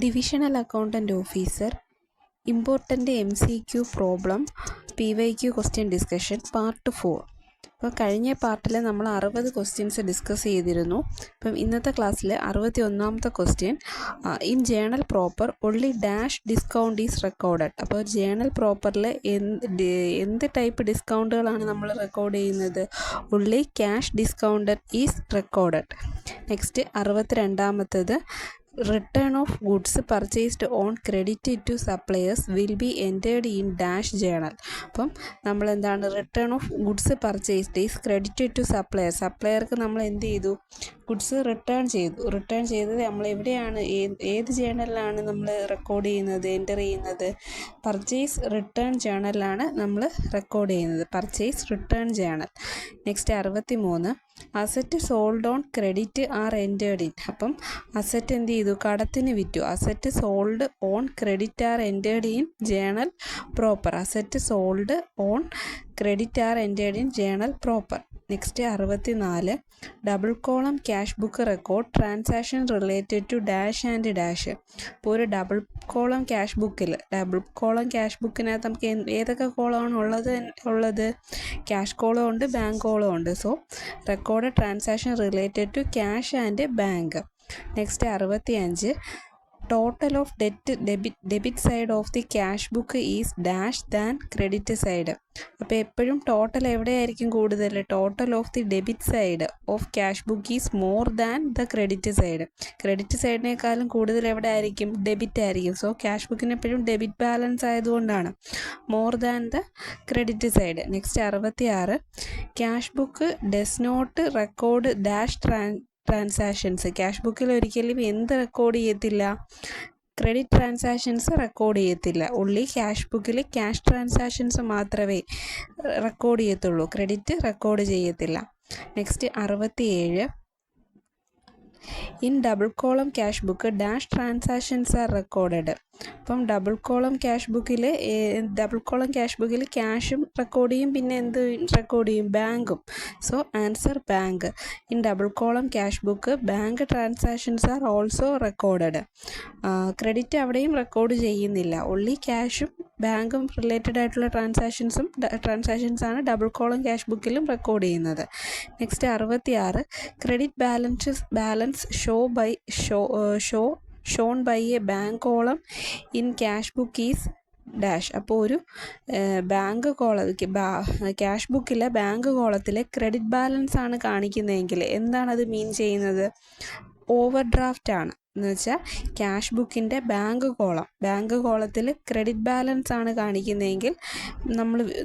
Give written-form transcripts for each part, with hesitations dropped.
Divisional accountant officer important MCQ problem PYQ question discussion part 4. അപ്പോൾ കഴിഞ്ഞ പാർട്ടിൽ നമ്മൾ 60 ക്വസ്റ്റ്യൻസ് ഡിസ്കസ് ചെയ്തിരുന്നു. അപ്പം ഇന്നത്തെ ക്ലാസ്സിൽ 61ാമത്തെ question, in journal proper only dash discount is recorded. അപ്പോൾ ജേണൽ പ്രോപ്പറിൽ എന്ത് ടൈപ്പ് ഡിസ്കൗണ്ടുകളാണ് നമ്മൾ റെക്കോർഡ് ചെയ്യുന്നത്? Only cash discounted is recorded. Next 62ാമത്തേത്, return of goods purchased on credit to suppliers will be entered in dash journal. അപ്പം നമ്മൾ എന്താണ്, return of goods purchased is credit to supplier. സപ്ലയർക്ക് നമ്മൾ എന്ത് ചെയ്തു? ഗുഡ്സ് റിട്ടേൺ ചെയ്തത് നമ്മൾ എവിടെയാണ്, ഏത് ജേണലിലാണ് നമ്മൾ റെക്കോർഡ് ചെയ്യുന്നത്, എൻ്റർ ചെയ്യുന്നത്? പർച്ചേസ് റിട്ടേൺ ജേണലിലാണ് നമ്മൾ റെക്കോർഡ് ചെയ്യുന്നത്, purchase return journal. Next 63, asset sold on credit are entered in. അപ്പം അസറ്റ് എന്ത് ചെയ്തു? കടത്തിന് വിറ്റു. Asset sold on credit are entered in journal proper. Asset sold on credit are entered in journal proper. Next 64, double column cash book record transaction related to dash and dash. ഇപ്പോൾ ഒരു double column cash ബുക്കിനകത്ത് നമുക്ക് ഏതൊക്കെ കോളമാണ് ഉള്ളത്? Cash column ഉണ്ട്, bank column ഉണ്ട്. So record transaction related to cash and bank. Next 65, total of debit side of the cash book is dash than credit side. അപ്പോൾ എപ്പോഴും ടോട്ടൽ എവിടെയായിരിക്കും കൂടുതൽ? Total of the debit side of cash book is more than the credit side. Credit സൈഡിനേക്കാളും കൂടുതൽ എവിടെ ആയിരിക്കും? Debit ആയിരിക്കും. So cash ബുക്കിന് എപ്പോഴും ഡെബിറ്റ് ബാലൻസ് ആയതുകൊണ്ടാണ് more than the credit side. Next 66, cash book does not record dash transactions. Cash ബുക്കിൽ ഒരിക്കലും എന്ത് റെക്കോർഡ് ചെയ്യത്തില്ല? ക്രെഡിറ്റ് ട്രാൻസാക്ഷൻസ് റെക്കോർഡ് ചെയ്യത്തില്ല. ഉള്ളി ക്യാഷ് ബുക്കിൽ ക്യാഷ് ട്രാൻസാക്ഷൻസ് മാത്രമേ റെക്കോർഡ് ചെയ്യത്തുള്ളൂ, ക്രെഡിറ്റ് റെക്കോർഡ് ചെയ്യത്തില്ല. Next 67, in double column cash book dash transactions are recorded. അപ്പം ഡബിൾ കോളം ക്യാഷ് ബുക്കിൽ ക്യാഷും റെക്കോർഡ് ചെയ്യും, പിന്നെ എന്ത് റെക്കോർഡ് ചെയ്യും? ബാങ്കും. So answer bank. In double column cash book bank transactions are also recorded. Credit അവിടെയും റെക്കോർഡ് ചെയ്യുന്നില്ല, ഒൺലി ക്യാഷും ബാങ്കും റിലേറ്റഡ് ആയിട്ടുള്ള ട്രാൻസാക്ഷൻസാണ് ഡബിൾ കോളം ക്യാഷ് ബുക്കിലും റെക്കോർഡ് ചെയ്യുന്നത്. Next 66, credit balance Sean by a bank column in cash book is dash. അപ്പോൾ ഒരു ക്യാഷ് ബുക്കിലെ ബാങ്ക് കോളത്തിലെ ക്രെഡിറ്റ് ബാലൻസ് ആണ് കാണിക്കുന്നതെങ്കിൽ എന്താണത് മീൻ ചെയ്യുന്നത്? ഓവർ ഡ്രാഫ്റ്റ് ആണ്. എന്ന് വെച്ചാൽ ക്യാഷ് ബുക്കിൻ്റെ ബാങ്ക് കോളത്തിൽ ക്രെഡിറ്റ് ബാലൻസ് ആണ് കാണിക്കുന്നതെങ്കിൽ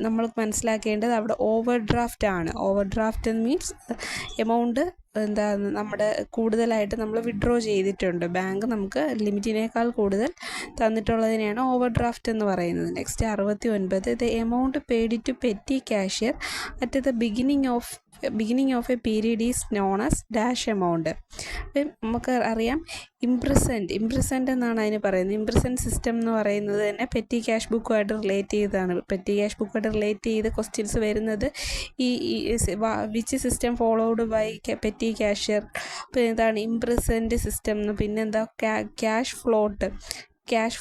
നമ്മൾ മനസ്സിലാക്കേണ്ടത് അവിടെ ഓവർ ഡ്രാഫ്റ്റ് ആണ്. ഓവർ ഡ്രാഫ്റ്റ് മീൻസ് എമൗണ്ട് നമ്മുടെ കൂടുതലായിട്ട് നമ്മൾ വിഡ്രോ ചെയ്തിട്ടുണ്ട്, ബാങ്ക് നമുക്ക് ലിമിറ്റിനേക്കാൾ കൂടുതൽ തന്നിട്ടുള്ളതിനെയാണ് ഓവർ ഡ്രാഫ്റ്റ് എന്ന് പറയുന്നത്. Next 69, the amount paid to petty cashier at the beginning of a period is known as dash amount. അപ്പം നമുക്ക് അറിയാം, ഇംപ്രസൻറ്റ് എന്നാണ് അതിന് പറയുന്നത്. ഇംപ്രസൻറ്റ് സിസ്റ്റം എന്ന് പറയുന്നത് തന്നെ പെറ്റി ക്യാഷ് ബുക്കുമായിട്ട് റിലേറ്റ് ചെയ്തതാണ്. പെറ്റി ക്യാഷ് ബുക്കുമായിട്ട് റിലേറ്റ് ചെയ്ത് ക്വസ്റ്റ്യൻസ് വരുന്നത് ഈ which system followed by petty cashier. അപ്പോൾ എന്താണ് ഇംപ്രസൻറ്റ് സിസ്റ്റം എന്ന്? പിന്നെന്താ cash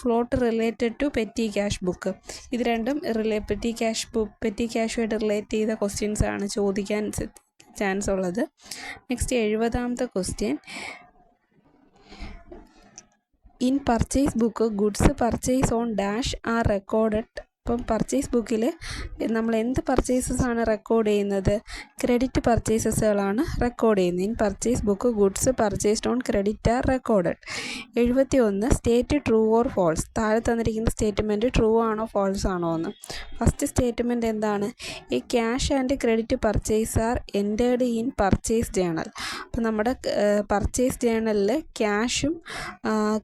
float related to petty cash book. ഇത് രണ്ടും പെറ്റി ക്യാഷുമായിട്ട് റിലേറ്റ് ചെയ്ത ക്വസ്റ്റ്യൻസ് ആണ് ചോദിക്കാൻ ചാൻസ് ഉള്ളത്. നെക്സ്റ്റ് 70ാമത്തെ question, in purchase book goods purchase on dash are recorded. അപ്പം പർച്ചേസ് ബുക്കിൽ നമ്മൾ എന്ത് പർച്ചേസസ് ആണ് റെക്കോർഡ് ചെയ്യുന്നത്? ക്രെഡിറ്റ് പർച്ചേസസുകളാണ് റെക്കോർഡ് ചെയ്യുന്നത്. In purchase book goods purchased on credit are recorded. 71, state true or false. താഴെ തന്നിരിക്കുന്ന സ്റ്റേറ്റ്മെൻറ്റ് ട്രൂ ആണോ ഫോൾസ് ആണോ എന്ന്. ഫസ്റ്റ് സ്റ്റേറ്റ്മെൻറ്റ് എന്താണ്? ഈ cash and credit purchase are entered in purchase journal. അപ്പം നമ്മുടെ പർച്ചേസ് ജേണലിൽ ക്യാഷും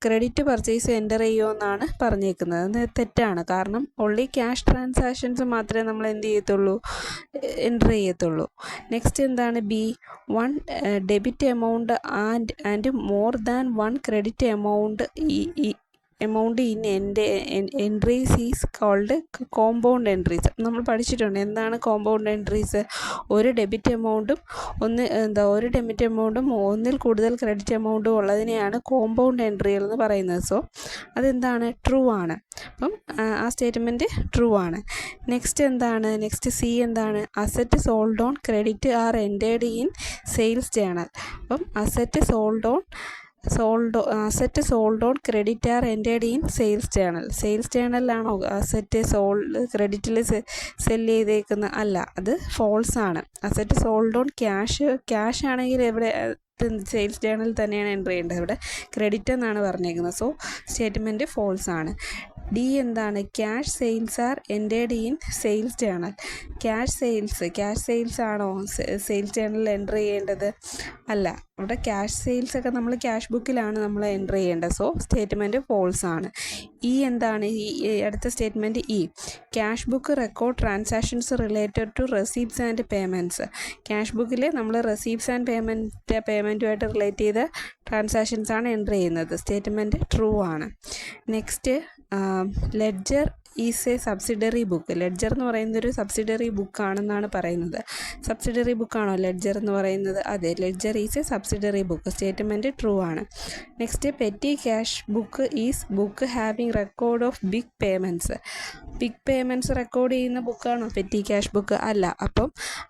ക്രെഡിറ്റ് പർച്ചേസ് എൻ്റർ ചെയ്യുമെന്നാണ് പറഞ്ഞേക്കുന്നത്. അത് തെറ്റാണ്. കാരണം ഓൺലി ക്യാഷ് ട്രാൻസാക്ഷൻസ് മാത്രമേ നമ്മൾ എന്ത് ചെയ്യത്തുള്ളൂ? എൻ്റർ ചെയ്യത്തുള്ളൂ. നെക്സ്റ്റ് എന്താണ്? B, 1 debit amount and more than 1 credit amount amount in entries is called compound entries. നമ്മൾ പഠിച്ചിട്ടുണ്ട് എന്താണ് കോമ്പൗണ്ട് എൻട്രീസ്. ഒരു ഡെബിറ്റ് എമൗണ്ടും ഒന്നിൽ കൂടുതൽ ക്രെഡിറ്റ് എമൗണ്ടും ഉള്ളതിനെയാണ് കോമ്പൗണ്ട് എൻട്രികൾ എന്ന് പറയുന്നത്. സോ അതെന്താണ്, ട്രൂ ആണ്. അപ്പം ആ സ്റ്റേറ്റ്മെൻറ്റ് ട്രൂ ആണ്. നെക്സ്റ്റ് സി എന്താണ്, asset sold on credit are entered in sales journal. അപ്പം asset sold on credit are entered in sales journal. Sales ജേണലിലാണോ അസറ്റ് ക്രെഡിറ്റിൽ സെല്ല് ചെയ്തേക്കുന്ന? അല്ല, അത് ഫോൾസ് ആണ്. അസറ്റ് സോൾഡ് ഓൺ ക്യാഷ് ആണെങ്കിൽ എവിടെ സെയിൽസ് ജേണൽ തന്നെയാണ് എൻ്റർ ചെയ്യേണ്ടത്. ഇവിടെ ക്രെഡിറ്റ് എന്നാണ് പറഞ്ഞേക്കുന്നത്. സോ സ്റ്റേറ്റ്മെൻറ്റ് ഫോൾസ് ആണ്. ഡി എന്താണ്, cash sales are entered in sales journal. Cash sales ആണോ സെയിൽസ് ജേണലിൽ എൻ്റർ ചെയ്യേണ്ടത്? അല്ല, ഇവിടെ ക്യാഷ് സെയിൽസ് ഒക്കെ നമ്മൾ ക്യാഷ് ബുക്കിലാണ് നമ്മൾ എൻ്റർ ചെയ്യേണ്ടത്. സോ സ്റ്റേറ്റ്മെൻറ്റ് ഫോൾസ് ആണ്. ഇ എന്താണ്, അടുത്ത statement E, cash book record transactions related to receipts and payments. Cash ബുക്കിൽ നമ്മൾ റെസീപ്റ്റ്സ് ആൻഡ് പേയ്മെൻറ്റുമായിട്ട് റിലേറ്റ് ചെയ്ത ട്രാൻസാക്ഷൻസ് ആണ് എൻ്റർ ചെയ്യുന്നത്. സ്റ്റേറ്റ്മെൻറ്റ് ട്രൂ ആണ്. Next, ledger is a subsidiary book. Ledger എന്ന് പറയുന്നത് ഒരു സബ്സിഡറി ബുക്കാണെന്നാണ് പറയുന്നത്. സബ്സിഡറി ബുക്കാണോ ലെഡ്ജർ എന്ന് പറയുന്നത്? അതെ, ledger is a subsidiary book. Statement true ആണ്. Next, petty cash book is book having record of big payments. Big payments record ചെയ്യുന്ന ബുക്കാണോ പെറ്റി ക്യാഷ് ബുക്ക്? അല്ല, അപ്പം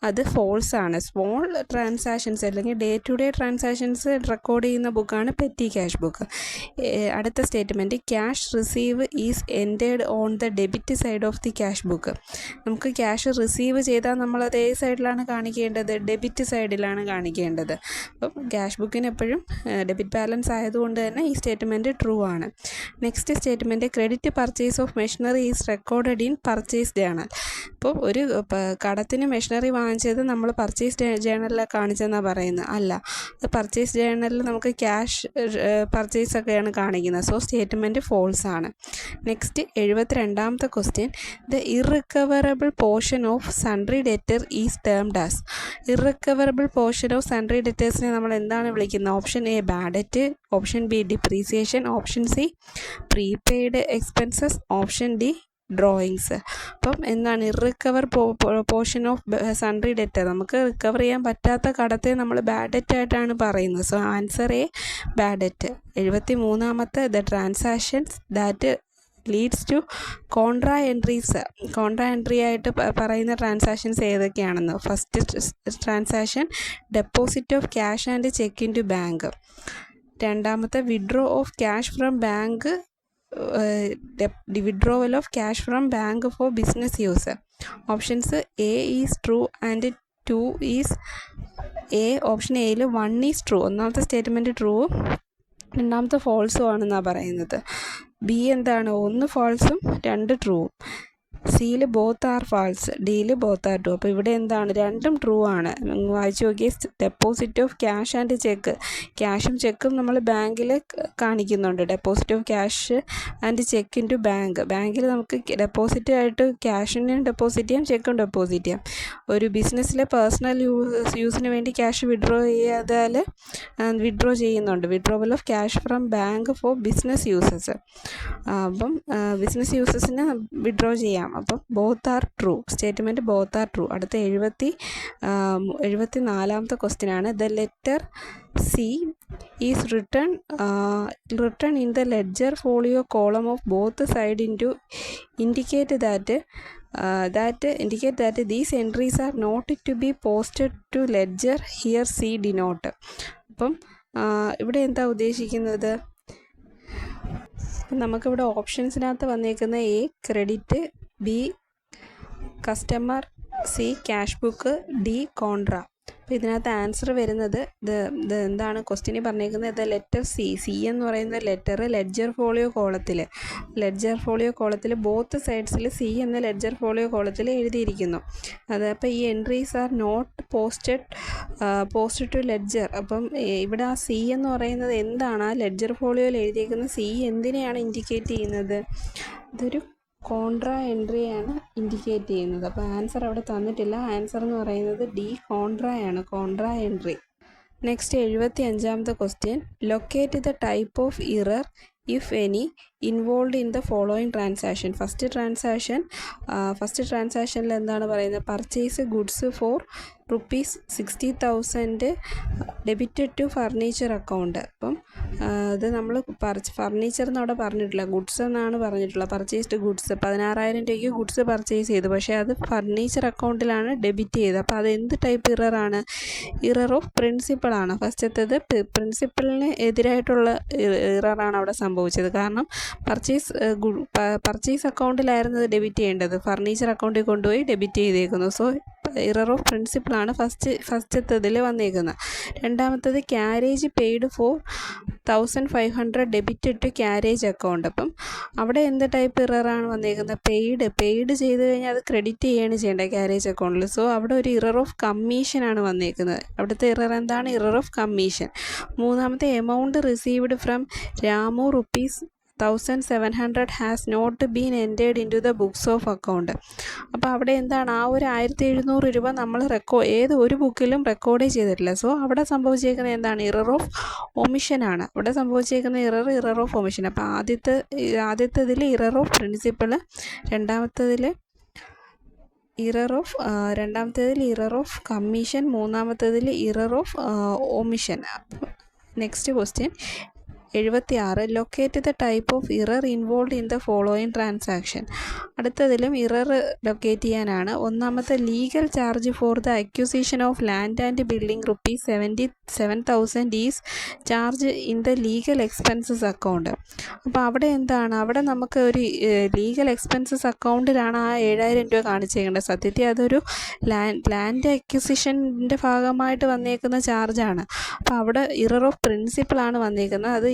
അത് ഫോൾസ് ആണ്. സ്മോൾ ട്രാൻസാക്ഷൻസ് അല്ലെങ്കിൽ day to day transactions record ചെയ്യുന്ന ബുക്കാണ് പെറ്റി ക്യാഷ് ബുക്ക്. അടുത്ത statement, cash receive is entered on the debit side of the cash book. നമുക്ക് ക്യാഷ് റിസീവ് ചെയ്താൽ നമ്മളത് ഏത് സൈഡിലാണ് കാണിക്കേണ്ടത്? ഡെബിറ്റ് സൈഡിലാണ് കാണിക്കേണ്ടത്. അപ്പം ക്യാഷ് ബുക്കിന് എപ്പോഴും ഡെബിറ്റ് ബാലൻസ് ആയതുകൊണ്ട് തന്നെ ഈ സ്റ്റേറ്റ്മെൻറ്റ് ട്രൂ ആണ്. Next statement, credit purchase of machinery is recorded in purchase journal. ഇപ്പോൾ ഒരു കടത്തിന് മെഷീനറി വാങ്ങിച്ചത് നമ്മൾ പർച്ചേസ് ജേണലിലാണ് കാണിച്ചെന്നാണ് പറയുന്നത്. അല്ല, പർച്ചേസ് ജേണലിൽ നമുക്ക് ക്യാഷ് പർച്ചേസ് ഒക്കെയാണ് കാണിക്കുന്നത്. സോ സ്റ്റേറ്റ്മെൻറ്റ് ഫോൾസ് ആണ്. നെക്സ്റ്റ് 72ാമത്തെ question, the irrecoverable portion of sundry debtor is termed as. Irrecoverable portion of sundry ഡെറ്റേഴ്സിനെ നമ്മൾ എന്താണ് വിളിക്കുന്നത്? Option A bad debt, option B depreciation, option C prepaid expenses, option D drawings. അപ്പം എന്താണ് irrecover portion of sundry debtor? നമുക്ക് recover ചെയ്യാൻ പറ്റാത്ത കടത്തെ നമ്മൾ ബാഡ് ഡെറ്റ് ആയിട്ടാണ് പറയുന്നത്. So answer A bad debt. 73ാമത്തെ, the transactions that leads to contra entries. Contra entry ആയിട്ട് പറയുന്ന ട്രാൻസാക്ഷൻസ് ഏതൊക്കെയാണെന്ന്. First transaction, deposit of cash and cheque into bank. രണ്ടാമത്തെ, withdraw of cash from bank, withdrawal of cash from bank for business use. Options A is true and 2 is A. Option എയിൽ 1 is true. ഒന്നാമത്തെ statement true, രണ്ടാമത്തെ ഫോൾസും ആണെന്നാണ് പറയുന്നത്. B എന്താണ്, 1 ഫോൾസും 2 ട്രൂവും. സിയിൽ both are false, ഡിയിൽ ബോത്ത് ആർ ട്രൂ. അപ്പോൾ ഇവിടെ എന്താണ്, രണ്ടും ട്രൂ ആണ്. വായിച്ചു നോക്കിയേ, deposit of cash and cheque. ക്യാഷും ചെക്കും നമ്മൾ ബാങ്കിൽ കാണിക്കുന്നുണ്ട്. Deposit of cash and cheque into bank. ബാങ്കിൽ നമുക്ക് ഡെപ്പോസിറ്റ് ആയിട്ട് ക്യാഷിനും ഡെപ്പോസിറ്റ് ചെയ്യാം, ചെക്കും ഡെപ്പോസിറ്റ് ചെയ്യാം. ഒരു ബിസിനസ്സിലെ പേഴ്സണൽ യൂസിന് വേണ്ടി ക്യാഷ് വിഡ്രോ ചെയ്യുന്നുണ്ട്. Withdrawal of cash from bank for business uses. അപ്പം ബിസിനസ് യൂസസിന് വിഡ്രോ ചെയ്യാം. അപ്പം both are true. Statement both are true. അടുത്ത 74ാമത്തെ ക്വസ്റ്റ്യൻ ആണ്, the letter C is written in the ledger folio column of both side indicate that these entries are not to be posted to ledger, here see denote. അപ്പം ഇവിടെ എന്താ ഉദ്ദേശിക്കുന്നത്? നമുക്കിവിടെ ഓപ്ഷൻസിനകത്ത് വന്നേക്കുന്ന A credit, B customer, C cash book, D contra. അപ്പോൾ ഇതിനകത്ത് answer വരുന്നത് ഇത് എന്താണ് ക്വസ്റ്റ്യനിൽ പറഞ്ഞേക്കുന്നത്? ഇത് ലെറ്റർ സി എന്ന് പറയുന്ന ലെറ്റർ ലെഡ്ജർ ഫോളിയോ കോളത്തിൽ ബോത്ത് സൈഡ്സിൽ സി എന്ന ലെഡ്ജർ ഫോളിയോ കോളത്തിൽ എഴുതിയിരിക്കുന്നു. അത് അപ്പോൾ ഈ entries are not posted to ledger. അപ്പം ഇവിടെ ആ സി എന്ന് പറയുന്നത് എന്താണ്? ആ ലെഡ്ജർ ഫോളിയോയിൽ എഴുതിയിരിക്കുന്ന സി എന്തിനെയാണ് ഇൻഡിക്കേറ്റ് ചെയ്യുന്നത്? ഇതൊരു കോൺട്രാ എൻട്രിയാണ് ഇൻഡിക്കേറ്റ് ചെയ്യുന്നത്. അപ്പോൾ ആൻസർ അവിടെ തന്നിട്ടില്ല. ആൻസർ എന്ന് പറയുന്നത് ഡി കോൺട്രായാണ്, കോൺട്രാ എൻട്രി. നെക്സ്റ്റ് 75ാമത്തെ question, locate the type of error if any involve in the following transaction. First ട്രാൻസാക്ഷനിൽ എന്താണ് പറയുന്നത്? Purchase goods for ₹60,000 debited to furniture account. അപ്പം ഇത് നമ്മൾ ഫർണിച്ചർ എന്ന് അവിടെ പറഞ്ഞിട്ടില്ല, ഗുഡ്സ് എന്നാണ് പറഞ്ഞിട്ടുള്ളത്. പർച്ചേസ്ഡ് ഗുഡ്സ് 16,000 രൂപയ്ക്ക് ഗുഡ്സ് പർച്ചേസ് ചെയ്തു, പക്ഷേ അത് ഫർണിച്ചർ അക്കൗണ്ടിലാണ് ഡെബിറ്റ് ചെയ്തത്. അപ്പോൾ അത് എന്ത് ടൈപ്പ് ഇററാണ്? ഇറർ ഓഫ് പ്രിൻസിപ്പളാണ്. ഫസ്റ്റത്തേത് പ്രിൻസിപ്പളിന് എതിരായിട്ടുള്ള ഇററാണ് അവിടെ സംഭവിച്ചത്. കാരണം പർച്ചേസ് അക്കൗണ്ടിലായിരുന്നു അത് ഡെബിറ്റ് ചെയ്യേണ്ടത്, ഫർണിച്ചർ അക്കൗണ്ടിൽ കൊണ്ടുപോയി ഡെബിറ്റ് ചെയ്തേക്കുന്നു. സോ ഇറർ ഓഫ് പ്രിൻസിപ്പളാണ് ഫസ്റ്റത്തേതിൽ വന്നേക്കുന്നത്. രണ്ടാമത്തേത് carriage paid for 1,500 debited to carriage account. അപ്പം അവിടെ എന്ത് ടൈപ്പ് ഇററാണ് വന്നേക്കുന്നത്? പെയ്ഡ് ചെയ്ത് കഴിഞ്ഞാൽ അത് ക്രെഡിറ്റ് ചെയ്യുകയാണ് ചെയ്യേണ്ടത് ക്യാരേജ് അക്കൗണ്ടിൽ. സോ അവിടെ ഒരു ഇറർ ഓഫ് കമ്മീഷനാണ് വന്നേക്കുന്നത്. അവിടുത്തെ ഇറർ എന്താണ്? Error of commission. മൂന്നാമത്തെ amount received from Ramu ₹1,700 has not been entered into the books of account. അപ്പോൾ അവിടെ എന്താണ്? ആ ഒരു 1,700 രൂപ നമ്മൾ ഒരു ബുക്കിലും റെക്കോർഡേ ചെയ്തിട്ടില്ല. സോ അവിടെ സംഭവിച്ചേക്കുന്നത് എന്താണ്? ഇറർ ഓഫ് ഒമിഷനാണ്. അവിടെ സംഭവിച്ചേക്കുന്ന ഇറർ ഓഫ് ഒമിഷൻ. അപ്പോൾ ആദ്യത്തേതിൽ ഇറർ ഓഫ് പ്രിൻസിപ്പൾ, രണ്ടാമത്തേതിൽ ഇറർ ഓഫ് കമ്മീഷൻ, മൂന്നാമത്തേതിൽ error of omission. Next question 76. Locate the type of error involve in the following transaction. അടുത്തതിലും ഇറർ ലൊക്കേറ്റ് ചെയ്യാനാണ്. ഒന്നാമത്തെ legal charge for the acquisition of land and building ₹77,000 is charge in the legal expenses account. അപ്പോൾ അവിടെ എന്താണ്? അവിടെ നമുക്ക് ഒരു legal expenses അക്കൗണ്ടിലാണ് ആ 7,000 രൂപ കാണിച്ചേക്കേണ്ടത്. സത്യത്തിൽ അതൊരു ലാൻഡ് അക്വിസിഷൻ്റെ ഭാഗമായിട്ട് വന്നേക്കുന്ന ചാർജാണ്. അപ്പോൾ അവിടെ ഇറർ ഓഫ് പ്രിൻസിപ്പളാണ് വന്നേക്കുന്നത്. അത്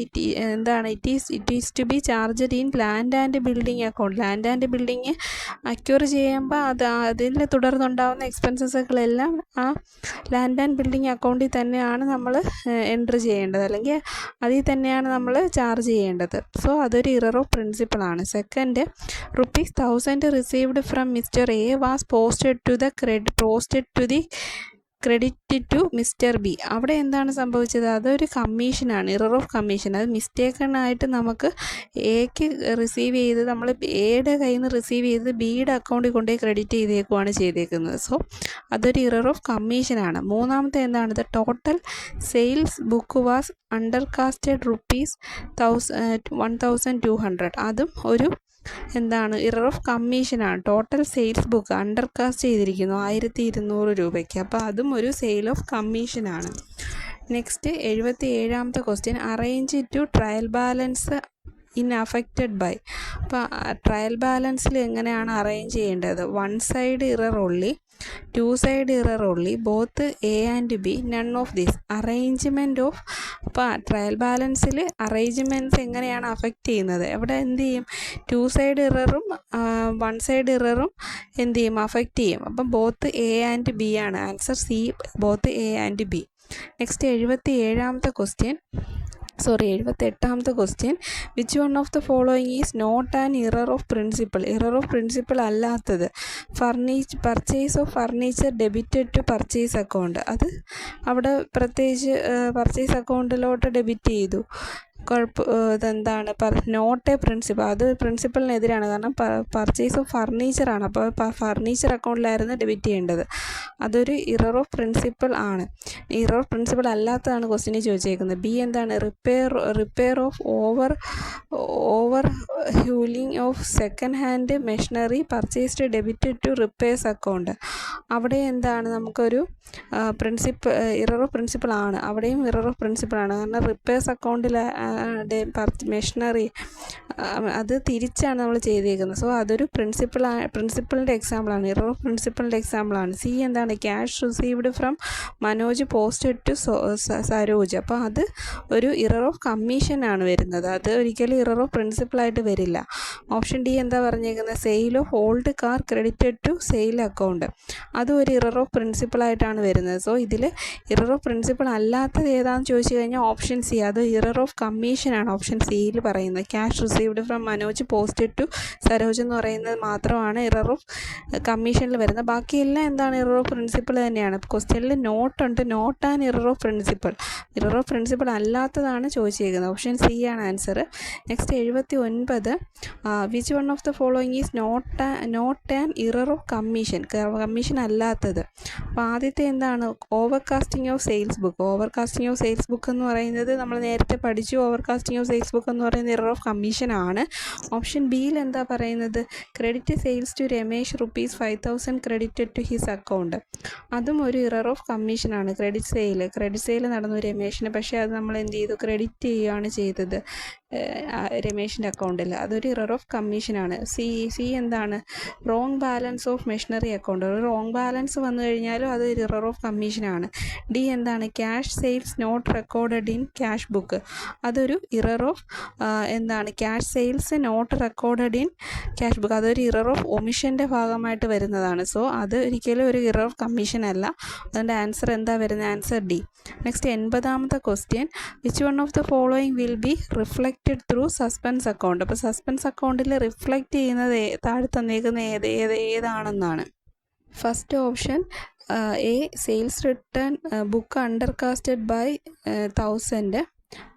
എന്താണ്? It is to be charged in land and building account. Land and building acquire ചെയ്യുമ്പോൾ അതിൽ തുടർന്നുണ്ടാകുന്ന എക്സ്പെൻസസുകളെല്ലാം ആ ലാൻഡ് ആൻഡ് ബിൽഡിംഗ് അക്കൗണ്ടിൽ തന്നെയാണ് നമ്മൾ എൻട്രി ചെയ്യേണ്ടത്, അല്ലെങ്കിൽ അതിൽ തന്നെയാണ് നമ്മൾ ചാർജ് ചെയ്യേണ്ടത്. സോ അതൊരു ഇറർ ഓഫ് പ്രിൻസിപ്പളാണ്. Second, ₹1,000 received from mister A was posted to the credit to mister B. അവിടെ എന്താണ് സംഭവിച്ചത്? അതൊരു കമ്മീഷനാണ്, ഇറർ ഓഫ് കമ്മീഷൻ. അത് മിസ്റ്റേക്കണായിട്ട് നമുക്ക് എക്ക് റിസീവ് ചെയ്ത് നമ്മൾ എയുടെ കയ്യിൽ നിന്ന് റിസീവ് ചെയ്ത് ബിയുടെ അക്കൗണ്ടിൽ കൊണ്ടുപോയി ക്രെഡിറ്റ് ചെയ്തേക്കുവാണ് ചെയ്തേക്കുന്നത്. സോ അതൊരു ഇറർ ഓഫ് കമ്മീഷനാണ്. മൂന്നാമത്തെ എന്താണ്? The total sales book was undercasted ₹1,200. അതും ഒരു എന്താണ്? ഇറർ ഓഫ് കമ്മീഷനാണ്. ടോട്ടൽ സെയിൽസ് ബുക്ക് അണ്ടർകാസ്റ്റ് ചെയ്തിരിക്കുന്നു 1,200 രൂപയ്ക്ക്. അപ്പോൾ അതും ഒരു സെയിൽ ഓഫ് കമ്മീഷനാണ്. നെക്സ്റ്റ് 77ാമത്തെ question, arrange to trial balance in affected by. അപ്പോൾ ട്രയൽ ബാലൻസിൽ എങ്ങനെയാണ് അറേഞ്ച് ചെയ്യേണ്ടത്? 1 side error only, 2 side error only, both A and B, none of this. Arrangement of. അപ്പോൾ ട്രയൽ ബാലൻസിൽ അറേഞ്ച്മെൻറ്റ്സ് എങ്ങനെയാണ് അഫക്റ്റ് ചെയ്യുന്നത്? അവിടെ എന്ത് ചെയ്യും? 2 സൈഡ് ഇററും 1 സൈഡ് ഇററും എന്ത് ചെയ്യും? അഫക്റ്റ് ചെയ്യും. അപ്പം ബോത്ത് എ ആൻഡ് ബി ആണ് answer. C, both A and B. Next 78ാമത്തെ question, which one of the following is not an error of principal? ഇറർ ഓഫ് പ്രിൻസിപ്പൾ അല്ലാത്തത്. Purchase of furniture debited to purchase account. അത് അവിടെ പ്രത്യേകിച്ച് purchase അക്കൗണ്ടിലോട്ട് debit ചെയ്തു. ഇതെന്താണ്? Not a principal. അത് പ്രിൻസിപ്പളിനെതിരാണ്. കാരണം പർച്ചേസ് ഓഫ് ഫർണിച്ചറാണ്. അപ്പോൾ ഫർണിച്ചർ അക്കൗണ്ടിലായിരുന്നു ഡെബിറ്റ് ചെയ്യേണ്ടത്. അതൊരു ഇറർ ഓഫ് പ്രിൻസിപ്പൾ ആണ്. ഇറർ ഓഫ് പ്രിൻസിപ്പൾ അല്ലാത്തതാണ് ക്വസ്റ്റ്യനിൽ ചോദിച്ചേക്കുന്നത്. ബി എന്താണ്? Repair of overhauling of second hand machinery purchased debited to repairs account. അവിടെ എന്താണ്? നമുക്കൊരു ഇറർ ഓഫ് പ്രിൻസിപ്പൾ ആണ്. അവിടെയും ഇറർ ഓഫ് പ്രിൻസിപ്പൾ ആണ്. കാരണം റിപ്പയർസ് അക്കൗണ്ടിൽ മെഷീനറി അത് തിരിച്ചാണ് നമ്മൾ ചെയ്തേക്കുന്നത്. സോ അതൊരു പ്രിൻസിപ്പളിൻ്റെ എക്സാമ്പിളാണ്, ഇറർ ഓഫ് പ്രിൻസിപ്പളിൻ്റെ എക്സാമ്പിളാണ്. സി എന്താണ്? Cash received from Manoj posted to Saroj. അപ്പോൾ അത് ഒരു ഇറർ ഓഫ് കമ്മീഷനാണ് വരുന്നത്. അത് ഒരിക്കലും ഇറർ ഓഫ് പ്രിൻസിപ്പളായിട്ട് വരില്ല. ഓപ്ഷൻ ഡി എന്താ പറഞ്ഞേക്കുന്നത്? Sale of old car credited to sale account. അതും ഒരു ഇറർ ഓഫ് പ്രിൻസിപ്പളായിട്ടാണ് വരുന്നത്. സോ ഇതിൽ ഇറർ ഓഫ് പ്രിൻസിപ്പൾ അല്ലാത്തത് ഏതാണെന്ന് ചോദിച്ചു കഴിഞ്ഞാൽ ഓപ്ഷൻ സി, അത് ഇറർ ഓഫ് കമ്മീഷൻ കമ്മീഷനാണ് ഓപ്ഷൻ സിയിൽ പറയുന്നത്. Cash received from Manoj posted to Saroj എന്ന് പറയുന്നത് മാത്രമാണ് ഇറർ ഓഫ് കമ്മീഷനിൽ വരുന്നത്. ബാക്കിയെല്ലാം എന്താണ് ഇറർ ഓഫ് പ്രിൻസിപ്പിൾ തന്നെയാണ്. ക്വസ്റ്റ്യനിൽ നോട്ടുണ്ട്, not and error of principle. Error of principle അല്ലാത്തതാണ് ചോദിച്ചിരിക്കുന്നത്. ഓപ്ഷൻ സി ആണ് answer. Next 79 which one of the following is not an error of commission അല്ലാത്തത്. അപ്പോൾ ആദ്യത്തെ എന്താണ്? Overcasting of sales book. Overcasting of sales book എന്ന് പറയുന്നത് നമ്മൾ നേരത്തെ പഠിച്ചു. ഓവർകാസ്റ്റിംഗ് ഓഫ് സെയിൽസ് ബുക്ക് എന്ന് പറയുന്നത് ഇറർ ഓഫ് കമ്മീഷൻ ആണ്. ഓപ്ഷൻ ബിയിൽ എന്താ പറയുന്നത്? Credit sales to Ramesh ₹5,000 credited to his account. അതും ഒരു ഇറർ ഓഫ് കമ്മീഷനാണ്. ക്രെഡിറ്റ് സെയിൽ നടന്നു രമേശിന്, പക്ഷേ അത് നമ്മൾ എന്ത് ചെയ്തു? ക്രെഡിറ്റ് ചെയ്യുകയാണ് ചെയ്തത് രമേശിൻ്റെ അക്കൗണ്ടിൽ. അതൊരു ഇറർ ഓഫ് കമ്മീഷനാണ്. സി എന്താണ്? Wrong balance of machinery account. ഒരു റോങ് ബാലൻസ് വന്നു കഴിഞ്ഞാലും അത് ഒരു ഇറർ ഓഫ് കമ്മീഷനാണ്. ഡി എന്താണ്? Cash sales not recorded in cash book. അതൊരു ഇറർ ഓഫ് എന്താണ്? Cash sales not recorded in cash book. അതൊരു ഇറർ ഓഫ് ഒമിഷൻ്റെ ഭാഗമായിട്ട് വരുന്നതാണ്. സോ അത് ഒരിക്കലും ഒരു ഇറർ ഓഫ് കമ്മീഷൻ അല്ല. അതിൻ്റെ ആൻസർ എന്താ വരുന്നത്? Answer D. നെക്സ്റ്റ് 80ാമത്തെ question, which one of the following will be reflected through suspense account. അപ്പോൾ സസ്പെൻസ് അക്കൗണ്ടിൽ റിഫ്ലക്റ്റ് ചെയ്യുന്നത് താഴെ തന്നേക്കുന്ന ഏതാണെന്നാണ്. First option A, sales return book under casted by 1000.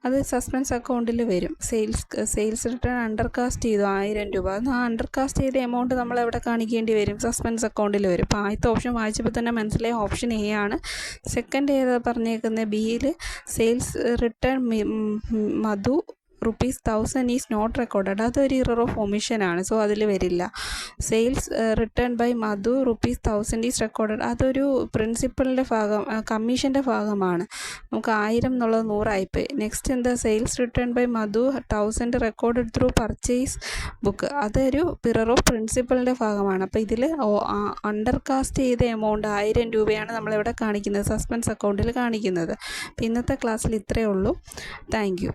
അത് സസ്പെൻസ് അക്കൗണ്ടിൽ വരും. സെയിൽസ് റിട്ടേൺ അണ്ടർകാസ്റ്റ് ചെയ്തു ₹1000. അത് ആ അണ്ടർകാസ്റ്റ് ചെയ്ത എമൗണ്ട് നമ്മൾ എവിടെ കാണിക്കേണ്ടി വരും? സസ്പെൻസ് അക്കൗണ്ടിൽ വരും. അപ്പോൾ ആദ്യത്തെ ഓപ്ഷൻ വായിച്ചപ്പോൾ തന്നെ മനസ്സിലായി ഓപ്ഷൻ എ ആണ്. സെക്കൻഡ് ഏതാ പറഞ്ഞേക്കുന്നത്? ബിയിൽ sales return Madhu ₹1000 is not recorded. അതൊരു ഇറർ ഓഫ് ഒമിഷനാണ്. സോ അതിൽ വരില്ല. Sales return by Madhu ₹1000 is recorded. അതൊരു പ്രിൻസിപ്പളിൻ്റെ ഭാഗം, കമ്മീഷൻ്റെ ഭാഗമാണ്. നമുക്ക് 1000 എന്നുള്ളത് 100 ആയിപ്പോയി. നെക്സ്റ്റ് എന്താ? Sales return by Madhu 1000 recorded through purchase book. അതൊരു ഇറർ ഓഫ് പ്രിൻസിപ്പളിൻ്റെ ഭാഗമാണ്. അപ്പോൾ ഇതിൽ അണ്ടർകാസ്റ്റ് ചെയ്ത എമൗണ്ട് ₹1000 നമ്മളിവിടെ കാണിക്കുന്നത്, സസ്പെൻസ് അക്കൗണ്ടിൽ കാണിക്കുന്നത്. അപ്പോൾ ഇന്നത്തെ ക്ലാസ്സിൽ ഇത്രയേ ഉള്ളൂ. Thank you.